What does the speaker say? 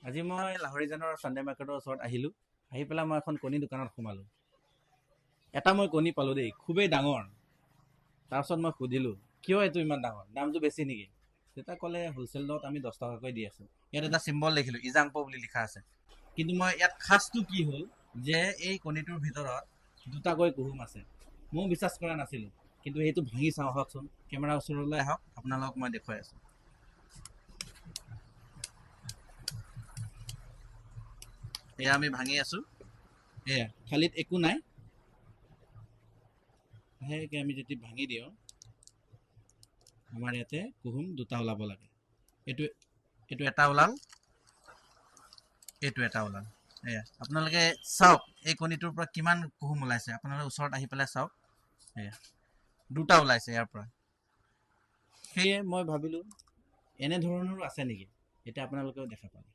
আজি মই লাহৰীজানৰ চানডে মাৰ্কেটৰ ওচৰত আহিলোঁ। আহি পেলাই মই এখন কণী দোকানত সোমালোঁ। এটা মই কণী পালোঁ দেই, খুবেই ডাঙৰ। তাৰপিছত মই সুধিলোঁ, কিয় এইটো ইমান ডাঙৰ, দামটো বেছি নেকি? তেতিয়া ক'লে হ'লচেলত আমি 10 টকাকৈ দি আছোঁ। ইয়াত এটা চিম্বল দেখিলোঁ, ইজাংপ বুলি লিখা আছে। কিন্তু মই ইয়াত খাচটো কি হ'ল যে এই কণীটোৰ ভিতৰত দুটাকৈ কুহুম আছে। ময়ো বিশ্বাস কৰা নাছিলোঁ, কিন্তু সেইটো ভাঙি চাওঁ আহকচোন। কেমেৰাৰ ওচৰলৈ আহক, আপোনালোকক মই দেখুৱাই আছোঁ। এয়া আমি ভাঙি আছোঁ। এয়া থালিত একো নাই। লাহেকৈ আমি যদি ভাঙি দিওঁ, আমাৰ ইয়াতে কুহুম দুটা ওলাব লাগে। এইটো এটা ওলাল, এইটো এটা ওলাল। এয়া আপোনালোকে চাওক এই কণীটোৰ পৰা কিমান কুহুম ওলাইছে। আপোনালোকে ওচৰত আহি পেলাই চাওক, এয়া দুটা ওলাইছে ইয়াৰ পৰা। সেয়ে মই ভাবিলোঁ এনেধৰণৰো আছে নেকি, এতিয়া আপোনালোকেও দেখা পালে।